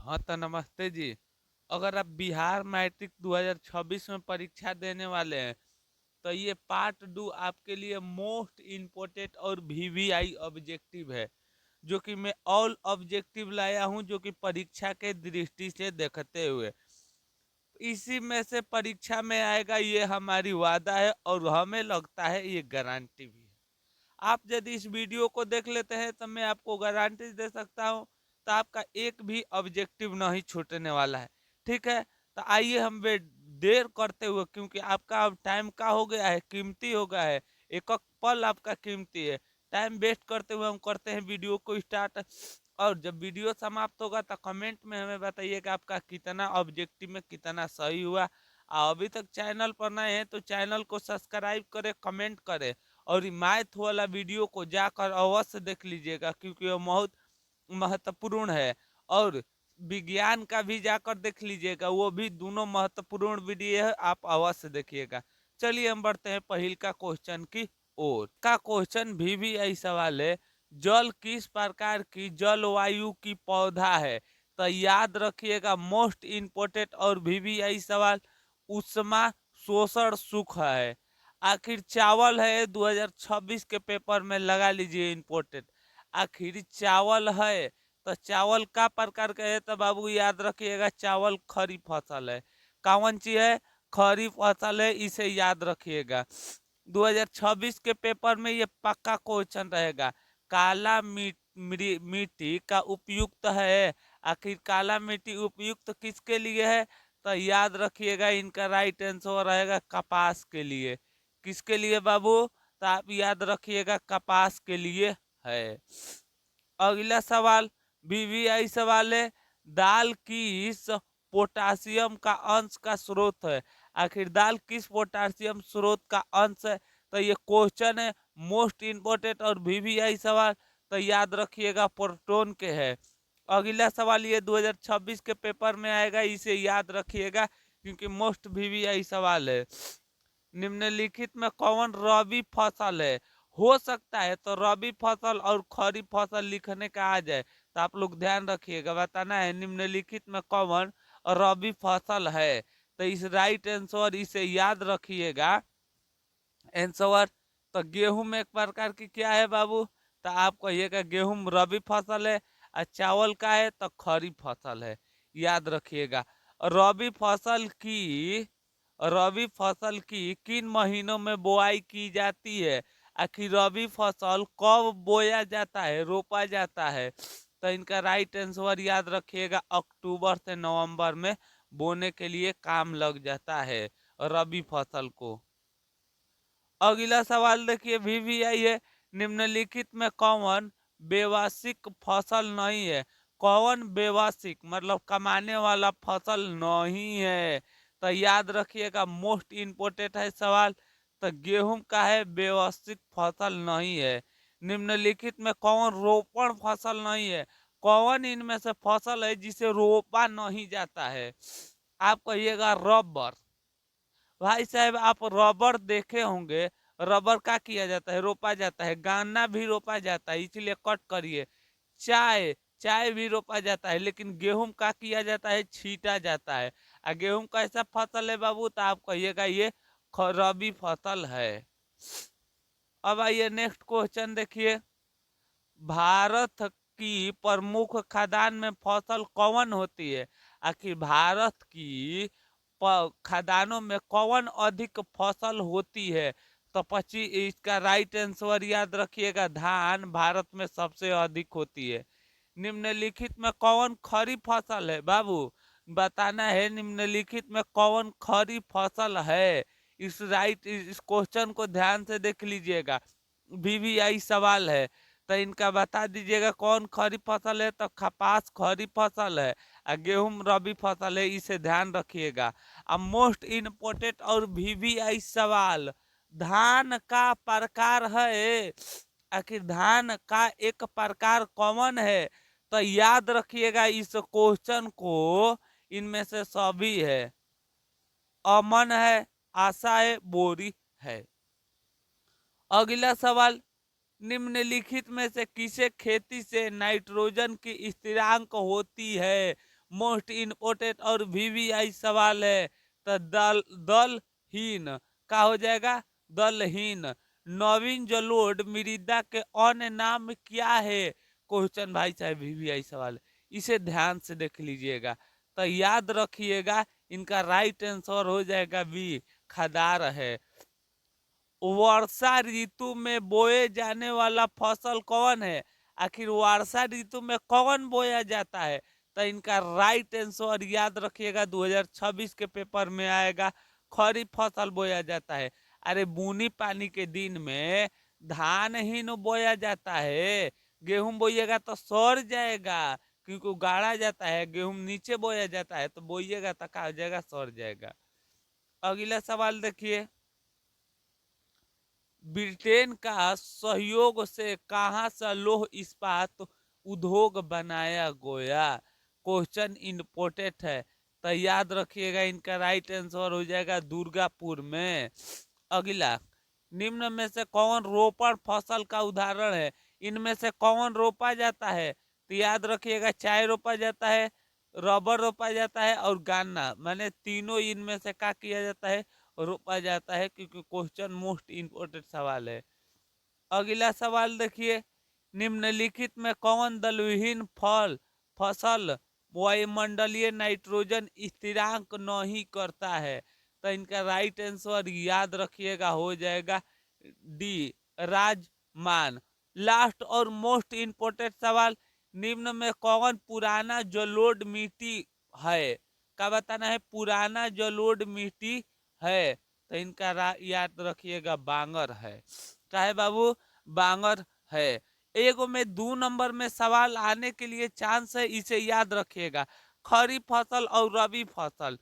हाँ तो नमस्ते जी। अगर आप बिहार मैट्रिक 2026 में परीक्षा देने वाले हैं तो ये पार्ट डू आपके लिए मोस्ट इम्पोर्टेंट और वीवीआई ऑब्जेक्टिव है, जो कि मैं ऑल ऑब्जेक्टिव लाया हूं, जो कि परीक्षा के दृष्टि से देखते हुए इसी में से परीक्षा में आएगा, ये हमारी वादा है और हमें लगता है ये गारंटी भी है। आप यदि इस वीडियो को देख लेते हैं तो मैं आपको गारंटी दे सकता हूं, तो आपका एक भी ऑब्जेक्टिव नहीं छूटने वाला है। ठीक है, तो आइए हम देर करते हुए, क्योंकि आपका अब टाइम का हो गया है, कीमती हो गया है, एक एक पल आपका कीमती है। टाइम वेस्ट करते हुए हम करते हैं वीडियो को स्टार्ट। और जब वीडियो समाप्त होगा तो कमेंट में हमें बताइए कि आपका कितना ऑब्जेक्टिव में कितना सही हुआ। अभी तक चैनल पर नए हैं तो चैनल को सब्सक्राइब करें, कमेंट करें, और मैथ वाला वीडियो को जाकर अवश्य देख लीजिएगा, क्योंकि वो बहुत महत्वपूर्ण है। और विज्ञान का भी जाकर देख लीजिएगा, वो भी दोनों महत्वपूर्ण वीडियो है, आप अवश्य देखिएगा। चलिए हम बढ़ते हैं पहिल का क्वेश्चन की ओर। का क्वेश्चन भी यही सवाल है, जल किस प्रकार की जलवायु की पौधा है? तो याद रखिएगा, मोस्ट इम्पोर्टेंट और भी यही सवाल, उष्मा शोषण सुख है। आखिर चावल है, 2026 के पेपर में लगा लीजिए इम्पोर्टेंट। आखिर चावल है तो चावल का प्रकार का है? तो बाबू याद रखिएगा, चावल खरीफ फसल है। कौन सी है? खरीफ फसल है, इसे याद रखिएगा। 2026 के पेपर में ये पक्का क्वेश्चन रहेगा। काला मिट्टी का उपयुक्त है? आखिर काला मिट्टी उपयुक्त किसके लिए है? तो याद रखिएगा, इनका राइट आंसर रहेगा कपास के लिए। किसके लिए बाबू? तो आप याद रखिएगा, कपास के लिए है। अगला सवाल वीवीआई सवाल है, दाल किस पोटासियम का अंश का स्रोत है? आखिर दाल किस पोटासियम स्रोत का अंश है? तो ये क्वेश्चन है मोस्ट इंपोर्टेंट और वीवीआई सवाल, तो याद रखिएगा प्रोटोन के है। अगला सवाल ये 2026 के पेपर में आएगा, इसे याद रखिएगा क्योंकि मोस्ट वीवीआई सवाल है। निम्नलिखित में कौन रबी फसल है? हो सकता है तो रबी फसल और खरीफ फसल लिखने का आ जाए, तो आप लोग ध्यान रखिएगा, बताना है निम्नलिखित में कौन रबी फसल है। तो इस राइट आंसर इसे याद रखिएगा आंसर। तो गेहूं में एक प्रकार की क्या है बाबू? तो आप कहिएगा गेहूं रबी फसल है, और चावल का है तो खरीफ फसल है। याद रखिएगा। रबी फसल की रबी फसल की किन महीनों में बुआई की जाती है? आखिर रबी फसल कब बोया जाता है, रोपा जाता है? तो इनका राइट आंसर याद रखिएगा, अक्टूबर से नवंबर में बोने के लिए काम लग जाता है रबी फसल को। अगला सवाल देखिए वीवीआई है, निम्नलिखित में कौन बेवार्षिक फसल नहीं है? कौन बेवार्षिक मतलब कमाने वाला फसल नहीं है? तो याद रखिएगा, मोस्ट इम्पोर्टेंट है सवाल। तो गेहूं का है, बेवार्षिक फसल नहीं है। निम्नलिखित में कौन रोपण फसल नहीं है? कौन इनमें से फसल है जिसे रोपा नहीं जाता है? आप कहिएगा रबर। भाई साहब आप रबर देखे होंगे, रबर का किया जाता है, रोपा जाता है। गन्ना भी रोपा जाता है, इसलिए कट करिए। चाय चाय भी रोपा जाता है, लेकिन गेहूं का किया जाता है, छीटा जाता है। और गेहूं कैसा फसल है बाबू? तो आप कहिएगा ये रबी फसल है। अब आइए नेक्स्ट क्वेश्चन देखिए, भारत की प्रमुख खाद्यान्न में फसल कौन होती है? आखिर भारत की खाद्यान्नों में कौन अधिक फसल होती है? तो 25 इसका राइट आंसर याद रखिएगा, धान भारत में सबसे अधिक होती है। निम्नलिखित में कौन खरीफ फसल है बाबू? बताना है निम्नलिखित में कौन खरीफ फसल है। इस क्वेश्चन को ध्यान से देख लीजिएगा, वीवीआई सवाल है। तो इनका बता दीजिएगा कौन खरीफ फसल है। तो कपास खरीफ फसल है और गेहूं रबी फसल है, इसे ध्यान रखिएगा। अब मोस्ट इम्पोर्टेंट और वीवीआई सवाल, धान का प्रकार है? आखिर धान का एक प्रकार कौन है? तो याद रखिएगा इस क्वेश्चन को, इनमें से सभी है। अमन है, आशा है, बोरी है। अगला सवाल, निम्नलिखित में से किसे खेती से नाइट्रोजन की स्थिरांक होती है? मोस्ट इम्पोर्टेंट और वीवीआई सवाल है। तो दलहीन का हो जाएगा, दलहीन। नवीन जलोढ़ मृदा के अन्य नाम क्या है? क्वेश्चन भाई साहब वीवीआई सवाल है, इसे ध्यान से देख लीजिएगा। तो याद रखिएगा, इनका राइट आंसर हो जाएगा बी, खदार है। वर्षा ऋतु में बोए जाने वाला फसल कौन है? आखिर वर्षा ऋतु में कौन बोया जाता है? तो इनका राइट आंसर याद रखिएगा, 2026 के पेपर में आएगा, खरीफ फसल बोया जाता है। अरे बूनी पानी के दिन में धान ही न बोया जाता है, गेहूं बोइएगा तो सड़ जाएगा, क्योंकि गाड़ा जाता है, गेहूं नीचे बोया जाता है, तो बोइएगा तो क्या हो जाएगा, सड़ जाएगा। अगला सवाल देखिए, ब्रिटेन का सहयोग से कहां से लौह इस्पात उद्योग बनाया गया? क्वेश्चन इम्पोर्टेंट है, तो याद रखिएगा, इनका राइट आंसर हो जाएगा दुर्गापुर में। अगला, निम्न में से कौन रोपण फसल का उदाहरण है? इनमें से कौन रोपा जाता है? तो याद रखिएगा, चाय रोपा जाता है, रबर रोपा जाता है और गन्ना, माने तीनों इनमें से क्या किया जाता है, रोपा जाता है, क्योंकि क्वेश्चन मोस्ट इम्पोर्टेंट सवाल है। अगला सवाल देखिए, निम्नलिखित में कौन दलविहीन फसल वायुमंडलीय नाइट्रोजन स्थिरांक नहीं करता है? तो इनका राइट आंसर याद रखिएगा हो जाएगा डी, राजमान। लास्ट और मोस्ट इम्पोर्टेंट सवाल, निम्न में कौन पुराना जलोढ़ मिट्टी है? क्या बताना है, पुराना जलोढ़ मिट्टी है? तो इनका याद रखिएगा बांगर है। चाहे बाबू, बांगर है। एगो में 2 नंबर में सवाल आने के लिए चांस है, इसे याद रखिएगा, खरीफ फसल और रबी फसल।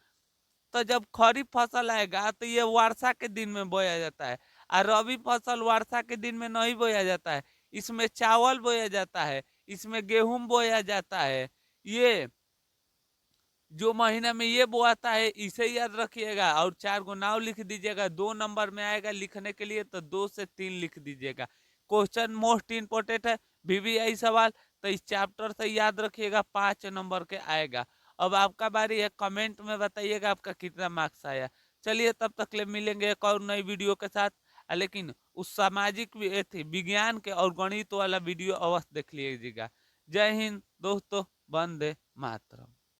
तो जब खरीफ फसल आएगा तो ये वर्षा के दिन में बोया जाता है, और रबी फसल वर्षा के दिन में नहीं बोया जाता है। इसमें चावल बोया जाता है, इसमें गेहूं बोया जाता है। ये जो महीना में ये बोआता है इसे याद रखिएगा, और 4 गो नाव लिख दीजिएगा। 2 नंबर में आएगा लिखने के लिए तो 2 से 3 लिख दीजिएगा। क्वेश्चन मोस्ट इंपोर्टेंट है, वीवीआई सवाल, तो इस चैप्टर से याद रखिएगा, 5 नंबर के आएगा। अब आपका बारी है, कमेंट में बताइएगा आपका कितना मार्क्स आया। चलिए, तब तक ले मिलेंगे एक और नई वीडियो के साथ। लेकिन उस सामाजिक विज्ञान के और गणित वाला वीडियो अवश्य देख लीजिएगा। जय हिंद दोस्तों, वंदे मातरम।